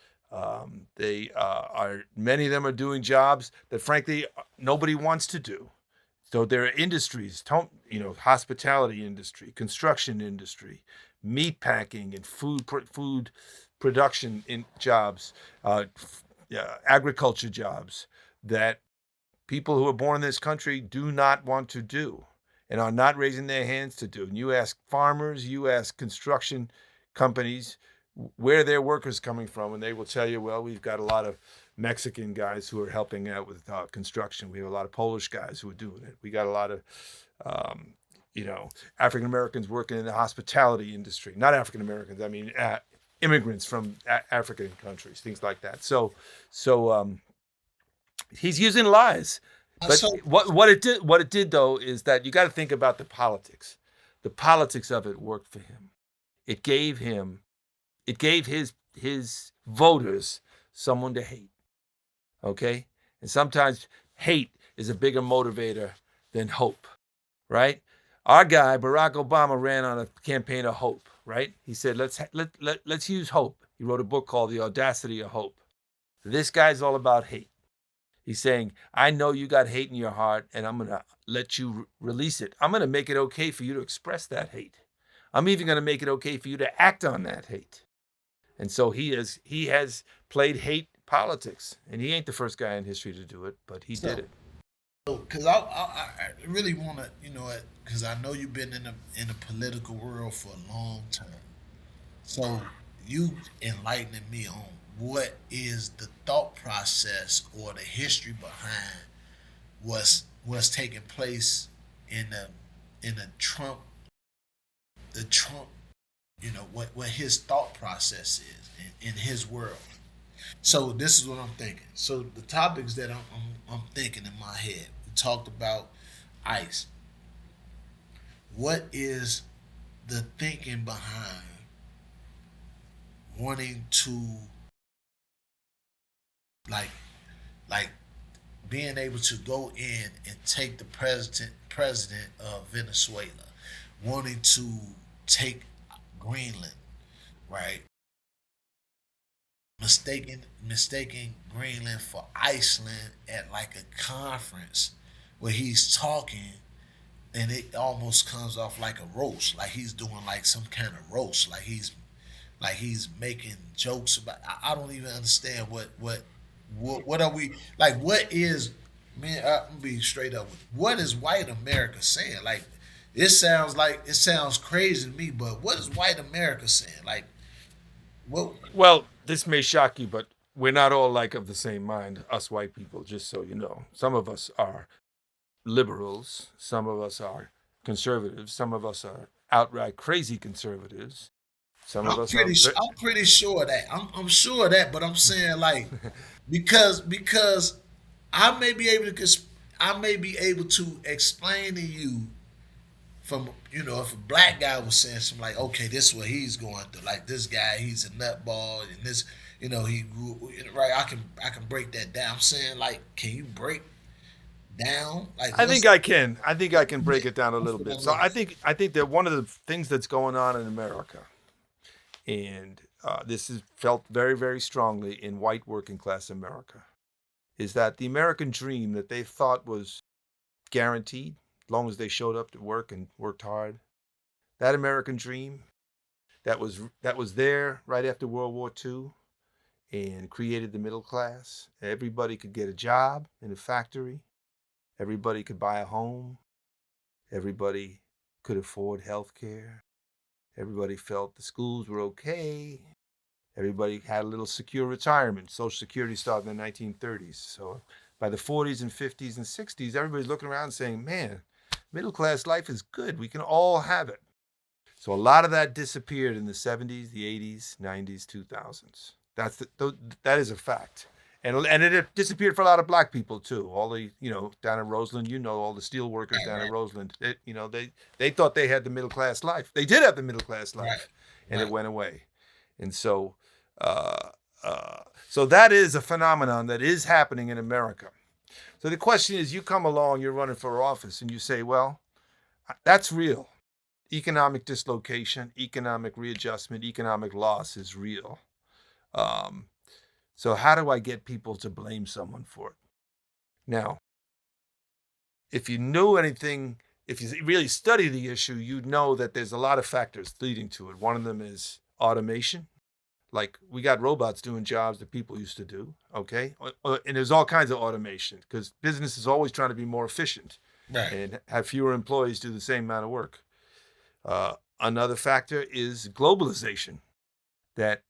They are many of them are doing jobs that, frankly, nobody wants to do. So there are industries, hospitality industry, construction industry, meat packing, and food production in jobs, agriculture jobs that people who are born in this country do not want to do and are not raising their hands to do. And you ask farmers, you ask construction companies, where their workers coming from, and they will tell you, well, we've got a lot of Mexican guys who are helping out with construction. We have a lot of Polish guys who are doing it. We got a lot of um, African Americans working in the hospitality industry. Not African Americans, I mean immigrants from African countries, things like that. So he's using lies. But So what it did though is that you got to think about the politics. The politics of it worked for him. It gave him it gave his voters someone to hate. Okay? And sometimes hate is a bigger motivator than hope, right? Our guy Barack Obama ran on a campaign of hope, right? He said let's use hope. He wrote a book called The Audacity of Hope. This guy's all about hate. He's saying, I know you got hate in your heart, and I'm going to let you release it. I'm going to make it okay for you to express that hate. I'm even going to make it okay for you to act on that hate. And so he has played hate politics, and he ain't the first guy in history to do it, but he did so it. because I really want to, because I know you've been in the political world for a long time. So you enlightening me on what is the thought process or the history behind what's taking place in the Trump, what his thought process is in his world. So this is what I'm thinking. So the topics that I'm thinking in my head. We talked about ICE. What is the thinking behind wanting to like like being able to go in and take the president of Venezuela, wanting to take Greenland, right? Mistaking Greenland for Iceland at like a conference where he's talking, and it almost comes off like a roast, like he's doing like some kind of roast, like he's making jokes about. I don't even understand what are we like. What is man? I'm gonna be straight up. What is white America saying? It sounds crazy to me, but what is white America saying? Like what? Well, this may shock you, but we're not all like of the same mind, us white people, just so you know. Some of us are liberals, some of us are conservatives, some of us are outright crazy conservatives, some of I'm us are. pretty. I'm pretty sure of that. I'm sure of that. But I'm saying like because I may be able to I may be able to explain to you from if a black guy was saying something like, okay, this is what he's going through. Like this guy, he's a nutball, and this, he grew right. I can break that down. I'm saying like, can you break down like I what's think I can. I think I can break it down a that's little what bit. I'm So looking I think that one of the things that's going on in America, and this is felt very, very strongly in white working class America, is that the American dream that they thought was guaranteed, as long as they showed up to work and worked hard, that American dream that was there right after World War II and created the middle class. Everybody could get a job in a factory. Everybody could buy a home. Everybody could afford health care. Everybody felt the schools were okay. Everybody had a little secure retirement. Social Security started in the 1930s. So by the 40s and 50s and 60s, everybody's looking around saying, man, middle class life is good. We can all have it. So a lot of that disappeared in the 70s, the 80s, 90s, 2000s. That is a fact. And it disappeared for a lot of black people too. All the down in Roseland, all the steel workers at. down in Right, Roseland. They thought they had the middle class life. They did have the middle class right, life, and it right, went away. And uh, so that is a phenomenon that is happening in America. So the question is, you come along, you're running for office, and you say, well, that's real. Economic dislocation, economic readjustment, economic loss is real. Um, so how do I get people to blame someone for it? Now, if you knew anything, if you really study the issue, you'd know that there's a lot of factors leading to it. One of them is automation. Like we got robots doing jobs that people used to do, okay? And there's all kinds of automation because business is always trying to be more efficient right. and have fewer employees do the same amount of work. Another factor is globalization. that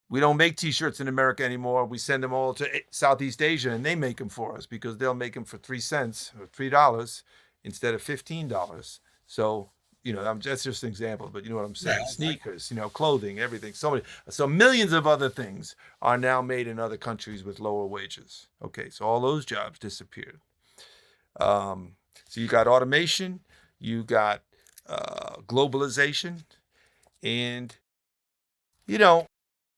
we don't make T-shirts in America anymore. We send them all to Southeast Asia, and they make them for us because they'll make them for 3 cents or $3 instead of $15. So that's just an example, but you know what I'm Yeah, saying? Sneakers, clothing, everything. So millions of other things are now made in other countries with lower wages. Okay, so all those jobs disappeared. So you got automation, you got globalization, and you know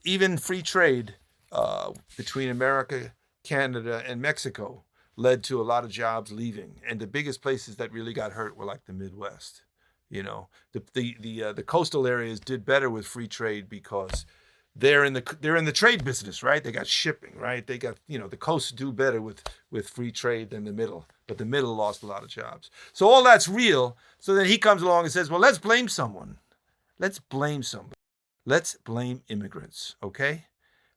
even free trade between America, Canada, and Mexico led to a lot of jobs leaving. And the biggest places that really got hurt were like the Midwest. The coastal areas did better with free trade because they're in the trade business, right? They got shipping, right? They got the coasts do better with free trade than the middle, but the middle lost a lot of jobs. So all that's real. So then he comes along and says, well, let's blame someone. Let's blame somebody. Let's blame immigrants, okay?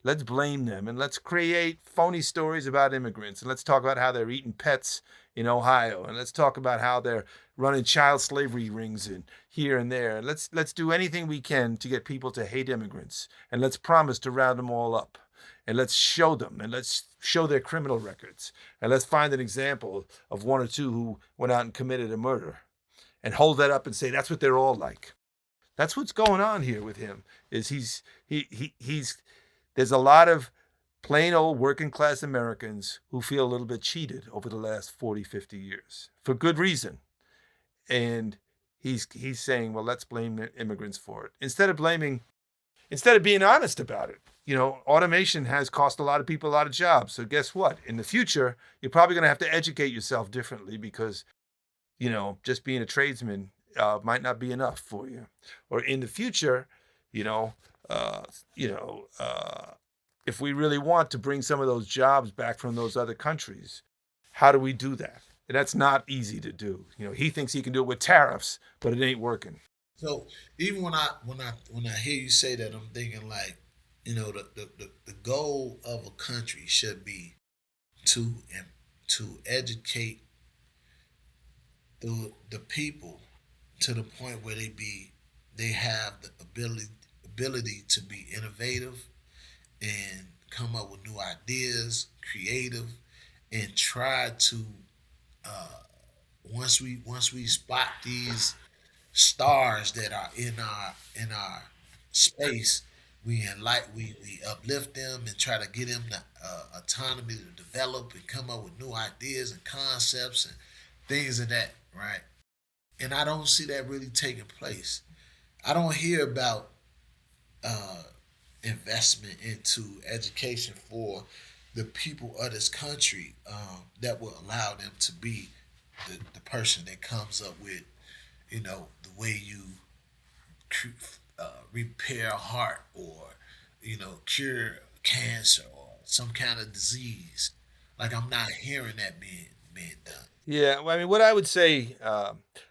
Let's blame them and let's create phony stories about immigrants. And let's talk about how they're eating pets in Ohio. And let's talk about how they're running child slavery rings in here and there. And let's do anything we can to get people to hate immigrants. And let's promise to round them all up. And let's show them and let's show their criminal records. And let's find an example of one or two who went out and committed a murder. And hold that up and say, that's what they're all like. That's what's going on here with him. Is he's there's a lot of plain old working class Americans who feel a little bit cheated over the last 40, 50 years for good reason. And he's saying, well, let's blame the immigrants for it. Instead of being honest about it. Automation has cost a lot of people a lot of jobs. So guess what? In the future, you're probably going to have to educate yourself differently because, just being a tradesman might not be enough for you. Or in the future, if we really want to bring some of those jobs back from those other countries, how do we do that? And that's not easy to do. He thinks he can do it with tariffs, but it ain't working. so even when I hear you say that, I'm thinking like, the goal of a country should be to to educate the people to the point where they have the ability to be innovative and come up with new ideas, creative, and try to uh, once we spot these stars that are in our space, we uplift them and try to get them the autonomy to develop and come up with new ideas and concepts and things of that, right? And I don't see that really taking place. I don't hear about uh, investment into education for the people of this country that will allow them to be the person that comes up with, the way you repair a heart or, cure cancer or some kind of disease. Like I'm not hearing that being done. Yeah, well, I mean, what I would say,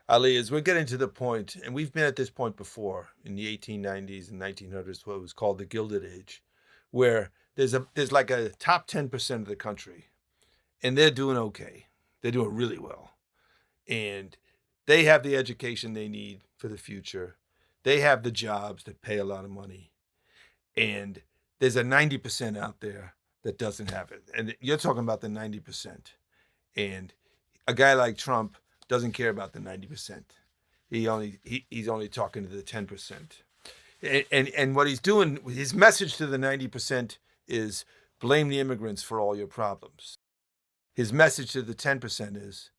Ali, is we're getting to the point, and we've been at this point before in the 1890s and 1900s, what was called the Gilded Age, where there's like a top 10% of the country, and they're doing okay. They're doing really well, and they have the education they need for the future. They have the jobs that pay a lot of money, and there's a 90% out there that doesn't have it. And you're talking about the 90%. And a guy like Trump doesn't care about the 90%. He's only talking to the 10%. And what he's doing, his message to the 90% is blame the immigrants for all your problems. His message to the 10% is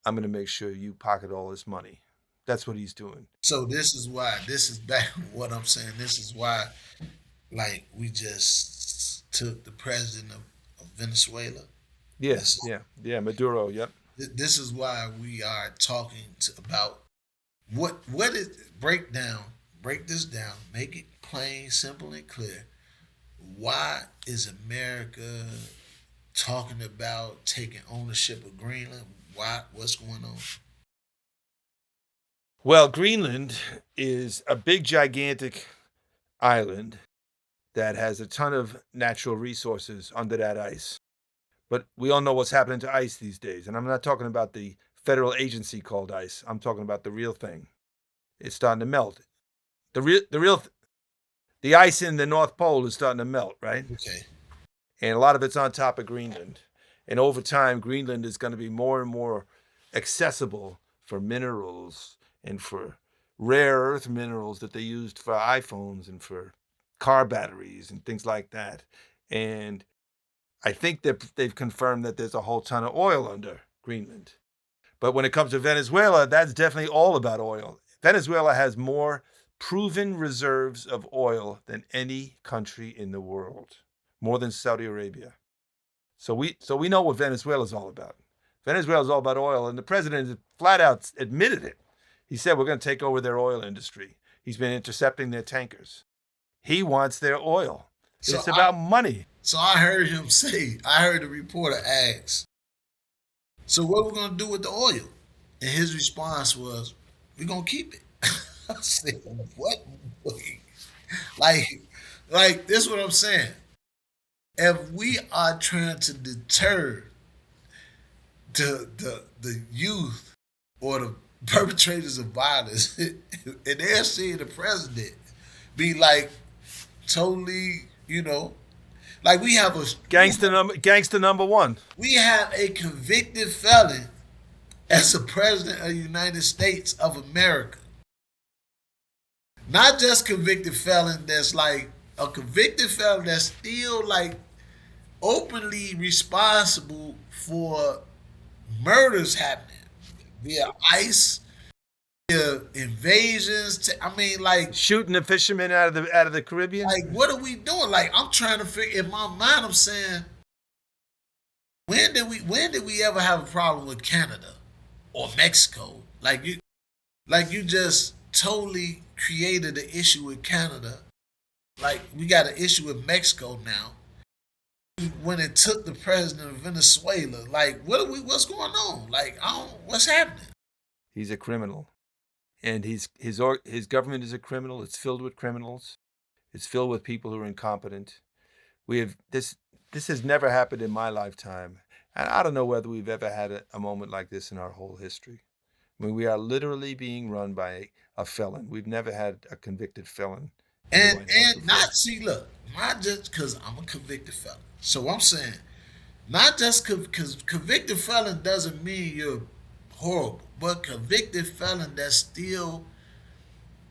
I'm going to make sure you pocket all this money. That's what he's doing. So this is back what I'm saying. This is why, like, we just took the president of Venezuela. Yeah, This yeah, yeah. Maduro. Yep. this is why we are talking about what is break this down, make it plain, simple, and clear. Why is America talking about taking ownership of Greenland? What's going on? Well, Greenland is a big, gigantic island that has a ton of natural resources under that ice. But we all know what's happening to ice these days. And I'm not talking about the federal agency called ice. I'm talking about the real thing. It's starting to melt. The real The ice in the North Pole is starting to melt, right? Okay. And a lot of it's on top of Greenland. And over time, Greenland is going to be more and more accessible for minerals and for rare earth minerals that they used for iPhones and for car batteries and things like that. And I think that they've confirmed that there's a whole ton of oil under Greenland. But when it comes to Venezuela, that's definitely all about oil. Venezuela has more proven reserves of oil than any country in the world, more than Saudi Arabia. So we know what Venezuela is all about. Venezuela is all about oil, and the president flat out admitted it. He said we're going to take over their oil industry. He's been intercepting their tankers. He wants their oil. So It's I about money. so I heard him say, I heard the reporter ask, so what are we gonna do with the oil? And his response was, we're gonna keep it. I said, what? Like, like this is what I'm saying. If we are trying to deter the youth or the perpetrators of violence, and they're seeing the president be like totally, like Gangster number one. we have a convicted felon as the president of the United States of America. Not just convicted felon that's like a convicted felon that's still like openly responsible for murders happening via ICE, via invasions. I mean, Shooting the fishermen out of the Caribbean. what are we doing? Like, I'm trying to figure in my mind. I'm saying, when did we ever have a problem with Canada or Mexico? Like you just totally created an issue with Canada. Like we got an issue with Mexico now. When it took the president of Venezuela, like what's going on? Like I don't what's happening? He's a criminal, and his government is a criminal. It's filled with criminals. It's filled with people who are incompetent. We have this. This has never happened in my lifetime, and I don't know whether we've ever had a moment like this in our whole history. I mean, we are literally being run by a felon. We've never had a convicted felon in the And White House and before. not see look, not just because I'm a convicted felon. So I'm saying not just because convicted felon doesn't mean you're horrible, but convicted felon that's still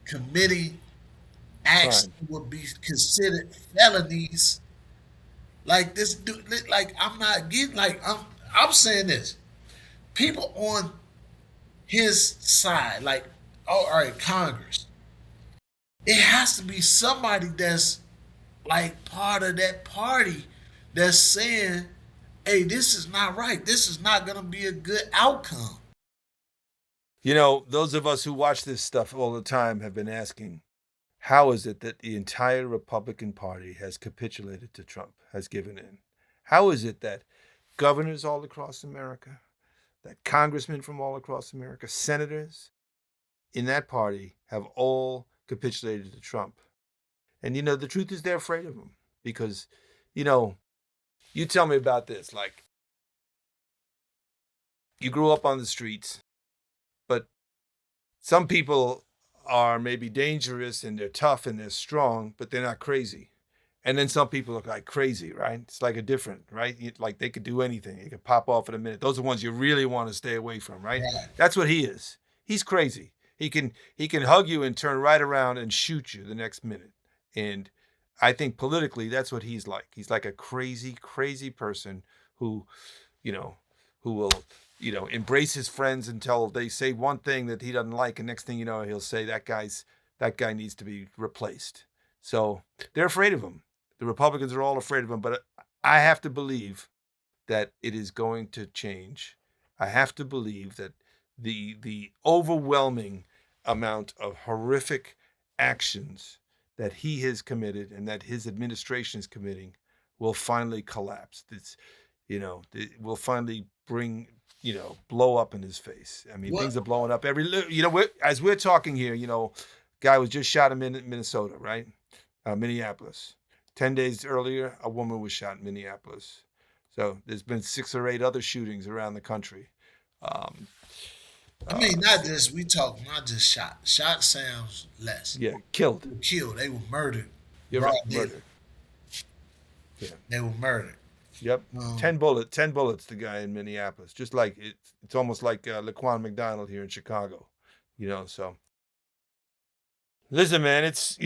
committing acts Crime. that would be considered felonies. Like this dude, like I'm not getting like I'm saying this. People on his side, like, oh, all right, Congress. It has to be somebody that's like part of that party that's saying, hey, this is not right. This is not going to be a good outcome. You know, those of us who watch this stuff all the time have been asking, how is it that the entire Republican Party has capitulated to Trump, has given in? How is it that governors all across America, that congressmen from all across America, senators in that party have all capitulated to Trump? And, the truth is they're afraid of him because, you know, you tell me about this. Like, you grew up on the streets, but some people are maybe dangerous and they're tough and they're strong, but they're not crazy. And then some people look like crazy, right? It's like a different, right? Like they could do anything. They could pop off in a minute. Those are the ones you really want to stay away from, right? Right. That's what he is. He's crazy. He can hug you and turn right around and shoot you the next minute. And I think politically that's what he's like. He's like a crazy, crazy person who, you know, who will, embrace his friends until they say one thing that he doesn't like, and next thing you know, he'll say that guy needs to be replaced. So they're afraid of him. The Republicans are all afraid of him, but I have to believe that it is going to change. I have to believe that the overwhelming amount of horrific actions that he has committed and that his administration is committing will finally collapse. It will finally blow up in his face. I mean, What? things are blowing up as we're talking here. Guy was just shot in Minnesota, right? Minneapolis. 10 days earlier, a woman was shot in Minneapolis. So there's been 6 or 8 other shootings around the country. Um, I mean, not just, we talk, not just shot. Shot sounds less. yeah, killed. They were killed. They were murdered. You're Right. right. Murdered. Yeah. They were murdered. Yep. Um, 10 bullets, the guy in Minneapolis. Just like it's almost like Laquan McDonald here in Chicago. So listen, man, it's,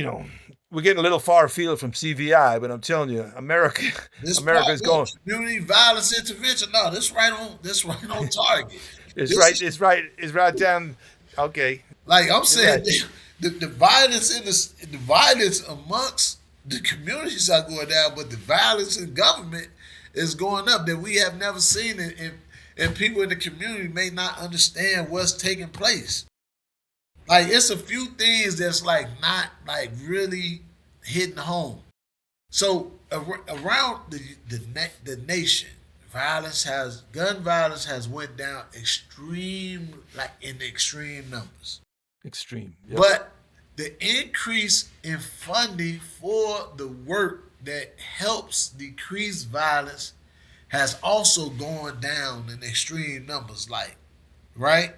we're getting a little far afield from CVI, but I'm telling you, America, this America is going. community violence intervention. No, this right on target. It's This right. is It's right down. Okay, like I'm you're saying. right. The violence the violence amongst the communities are going down, but the violence in government is going up that we have never seen it, and people in the community may not understand what's taking place. Like it's a few things that's like not like really hitting home. So around the nation, gun violence has went down extreme like in extreme numbers. Extreme. Yep. But the increase in funding for the work that helps decrease violence has also gone down in extreme numbers. Like, right?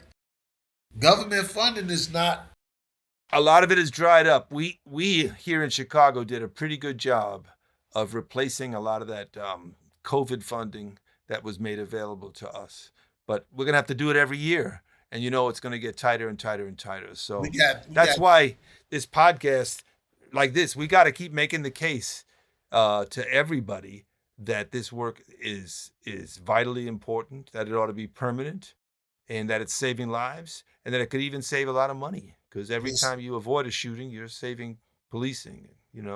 Government funding is not. A lot of it is dried up. We here in Chicago did a pretty good job of replacing a lot of that COVID funding that was made available to us. But we're gonna have to do it every year, and it's going to get tighter and tighter and tighter. So We that's got why this podcast, like this, we got to keep making the case to everybody that this work is vitally important, that it ought to be permanent, and that it's saving lives, and that it could even save a lot of money. Because every this. time you avoid a shooting, you're saving policing.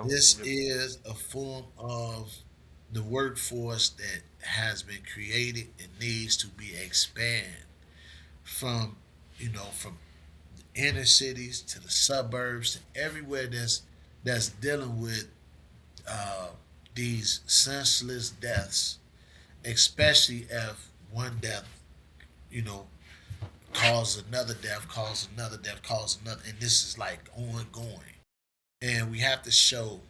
This is a form of the workforce that has been created and needs to be expanded from from inner cities to the suburbs to everywhere that's dealing with uh, these senseless deaths, especially if one death, you know, cause another death, cause another death, cause another, and this is like ongoing. And we have to show,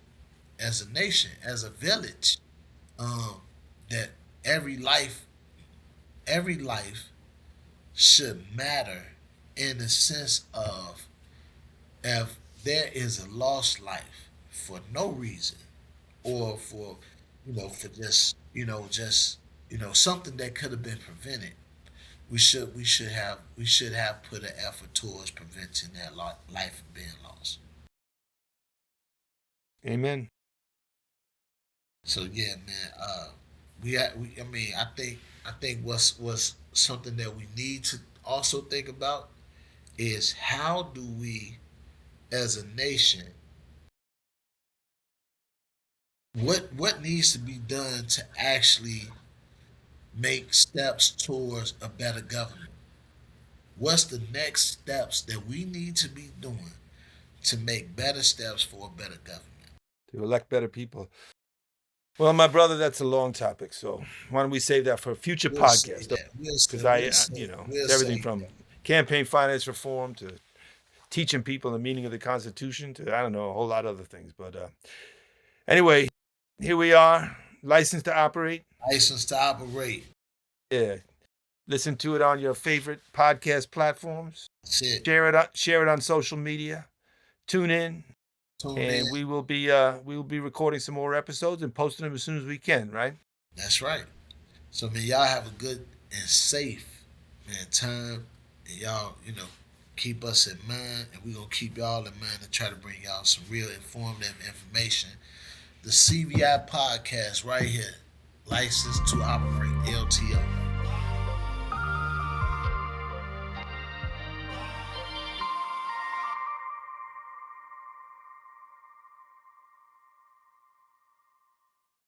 as a nation, as a village, um, that every life, every life should matter in the sense of if there is a lost life for no reason or for for just something that could have been prevented, we should have put an effort towards preventing that life being lost. Amen. So yeah, man. I mean, I think what's something that we need to also think about is how do we, as a nation, what needs to be done to actually make steps towards a better government? What's the next steps that we need to be doing to make better steps for a better government? To elect better people. Well, my brother, that's a long topic. So why don't we save that for a future We'll say podcast? that. Because We'll it's everything say from that. campaign finance reform to teaching people the meaning of the Constitution to, I don't know, a whole lot of other things. But anyway, here we are, licensed to operate. License to operate. Yeah. Listen to it on your favorite podcast platforms. That's it. Share it on social media. Tune in, Tune in. and we will be recording some more episodes and posting them as soon as we can. Right? That's right. So man, y'all have a good and safe time, and y'all keep us in mind, and we're gonna keep y'all in mind and try to bring y'all some real informative information. The CVI podcast right here, licensed to operate, LTO.